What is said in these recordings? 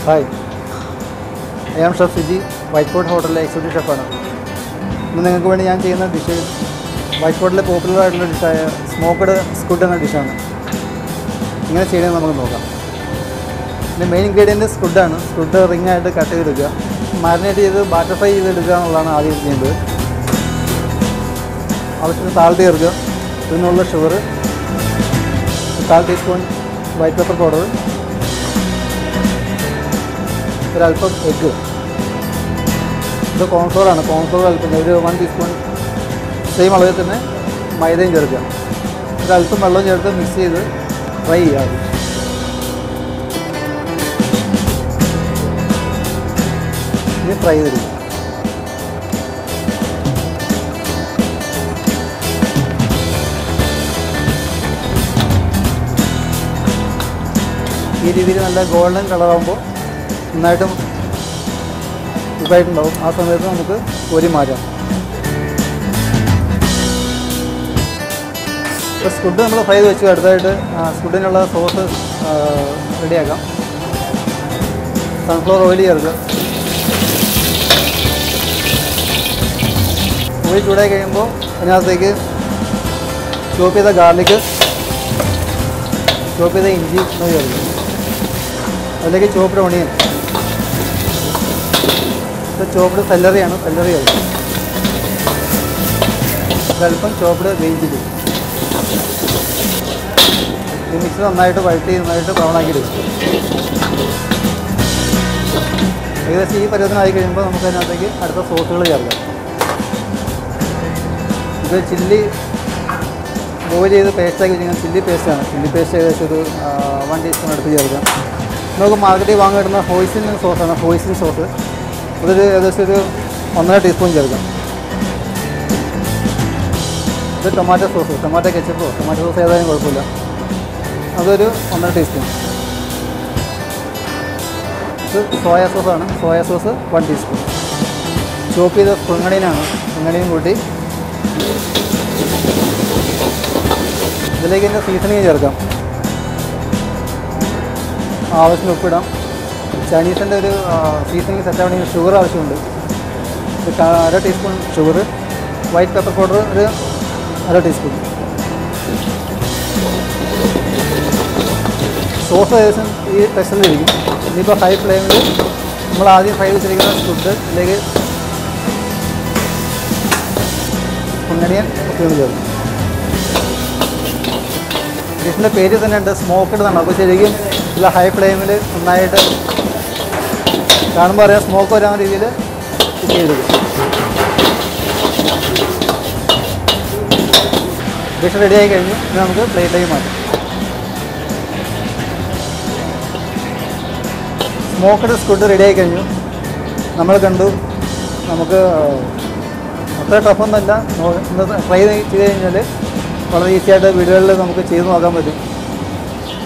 Hi, I am chef Siji, white fort ഹോട്ടലിലെ executive ഷെഫാണ്. ഇന്ന് നിങ്ങൾക്ക് വേണ്ടി ഞാൻ ചെയ്യുന്ന ഡിഷ് വൈറ്റ് ഫോർട്ടിലെ പോപ്പുലർ ആയിട്ടുള്ള ഡിഷായ സ്മോക്ക്ഡ് സ്ക്വിഡ് എന്ന ഡിഷാണ്. ഇങ്ങനെ ചെയ്യണമെന്ന് നമുക്ക് നോക്കാം. ഇതിൻ്റെ മെയിൻ ഇൻഗ്രീഡിയൻറ്റ് സ്ക്വിഡാണ്. സ്ക്വിഡ് റിങ്ങായിട്ട് കട്ട് ചെയ്തെടുക്കുക, മാരിനേറ്റ് ചെയ്ത് ബാറ്റർ ഫ്രൈ ചെയ്തെടുക്കുക എന്നുള്ളതാണ് ആദ്യം ചെയ്യുന്നത്. ആവശ്യത്തിന് സാൾട്ട് ചേർക്കുക, ഇതിനുള്ള sugar, 1/4 teaspoon white pepper powder, ഒരല്പം എഗ്ഗ്. ഇത് കോൺഫ്ലോറാണ്. കോൺഫ്ലോർ അല്പം ഒരു 1 ടീസ്പൂൺ സെയിം അളവിൽ തന്നെ മൈദയും ചേർക്കുക. ഒരല്പം വെള്ളം ചേർത്ത് മിക്സ് ചെയ്ത് ഫ്രൈ ചെയ്യുക. ഇനി ഫ്രൈ ചെയ്തെടുക്കുക. ഈ രീതിയിൽ നല്ല ഗോൾഡൻ കളറാകുമ്പോൾ നന്നായിട്ടും ഇതായിട്ടുണ്ടാവും. ആ സമയത്ത് നമുക്ക് കോരി മാറ്റാം. ഇപ്പോൾ സ്ക്വിഡ് നമ്മൾ ഫ്രൈ ചെയ്ത് വെച്ചു. അടുത്തായിട്ട് സ്ക്വിഡിനുള്ള സോസ് റെഡിയാക്കാം. സൺഫ്ലവർ ഓയിൽ ചേർക്കുക. ഓയിൽ ചൂടായി കഴിയുമ്പോൾ അതിനകത്തേക്ക് ചോപ്പ് ചെയ്ത ഗാർലിക്, ചോപ്പ് ചെയ്ത ഇഞ്ചി എന്ന് ചേർക്കുക. അതിലേക്ക് ചോപ്പ്ഡ് ഓണിയൻ, ഇത് ചോപ്പ്ഡ് സെല്ലറിയാണ്, സെല്ലറി ചേർക്കുക. ഒരല്പം ചോപ്പ്ഡ് ഗ്രീൻ ചില്ലി. ഈ മിക്സ് നന്നായിട്ട് വഴറ്റി നന്നായിട്ട് ബ്രൗൺ ആക്കി എടുക്കും. ഏകദേശം ഈ പരുവത്തിനായി കഴിയുമ്പോൾ നമുക്ക് അതിനകത്തേക്ക് അടുത്ത സോസുകൾ ചേർക്കാം. ഇത് ചില്ലി ബോയിൽ ചെയ്ത് പേസ്റ്റാക്കി വെച്ചിരിക്കുന്നത് ചില്ലി പേസ്റ്റാണ്. ചില്ലി പേസ്റ്റ് ഏകദേശം ഒരു 1 ടീസ്പൂൺ എടുത്ത് ചേർക്കാം. നമുക്ക് മാർക്കറ്റിൽ വാങ്ങാൻ കിട്ടുന്ന ഹോയിസിൻ സോസാണ്, ഹോയിസിൻ സോസ്. അതൊരു ഏകദേശം ഒരു 1.5 ടീസ്പൂൺ ചേർക്കാം. ഇത് ടൊമാറ്റോ സോസ്, ടൊമാറ്റോ കെച്ചപ്പോ ടൊമാറ്റോ സോസ് ഏതായാലും കുഴപ്പമില്ല. അതൊരു 1.5 ടീസ്പൂൺ. ഇത് സോയാ സോസാണ്, സോയാ സോസ് 1 ടീസ്പൂൺ. ചോപ്പ് ചെയ്ത സ്പ്രിംഗ് ഒണിയനാണ്, സ്പ്രിംഗ് ഒണിയൻ കൂട്ടി ഇതിലേക്ക് തന്നെ സീസണിങ് ചേർക്കാം. ആവശ്യത്തിന് ഉപ്പിടാം. ചൈനീസിൻ്റെ ഒരു സീസണിങ് സെറ്റ് ആവണമെങ്കിൽ ഷുഗർ ആവശ്യമുണ്ട്. ഒരു 1/2 teaspoon sugar, white pepper powder ഒരു 1/2 ടീസ്പൂൺ. സോസ് ഏകദേശം ഈ ടെക്സ്ചറിലിരിക്കും. ഇനിയിപ്പോൾ ഹൈ ഫ്ലെയിമിൽ നമ്മൾ ആദ്യം ഫ്രൈ വെച്ചിരിക്കുന്ന സ്ക്വിഡ് ഇതിലേക്ക് ഒന്നിയൻ ഒക്കെ ചേർക്കും. ഡിഷിൻ്റെ പേര് തന്നെ ഉണ്ട്, സ്മോക്ക്ഡ് എന്നാണ്. അപ്പോൾ ശരിക്കും ഇല്ല ഹൈ ഫ്ലെയിമിൽ നന്നായിട്ട് കാണുമ്പോൾ അറിയാം സ്മോക്ക് വരാൻ രീതിയിൽ കുക്ക് ചെയ്തെടുക്കും. ഡിഷ് റെഡിയായി കഴിഞ്ഞു. ഇനി നമുക്ക് പ്ലേറ്റിലേക്ക് മാറ്റാം. സ്മോക്ക്ഡ് സ്ക്വിഡ് റെഡിയായി കഴിഞ്ഞു. നമ്മൾ കണ്ടു, നമുക്ക് അത്ര ടഫൊന്നുമല്ല. ട്രൈ ചെയ്ത് കഴിഞ്ഞാൽ വളരെ ഈസി ആയിട്ട് വീടുകളിൽ നമുക്ക് ചെയ്ത് നോക്കാൻ പറ്റും.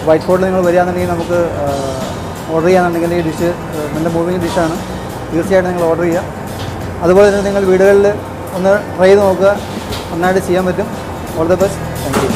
വൈറ്റ് ഫോർട്ടിൽ നിങ്ങൾ വരികയാണെന്നുണ്ടെങ്കിൽ നമുക്ക് ഓർഡർ ചെയ്യാന്നുണ്ടെങ്കിൽ ഈ ഡിഷ് നല്ല മൂവിങ് ഡിഷാണ്. തീർച്ചയായിട്ടും നിങ്ങൾ ഓർഡർ ചെയ്യുക. അതുപോലെ തന്നെ നിങ്ങൾ വീടുകളിൽ ഒന്ന് ട്രൈ ചെയ്ത് നോക്കുക, നന്നായിട്ട് ചെയ്യാൻ പറ്റും. All the best. Thank you.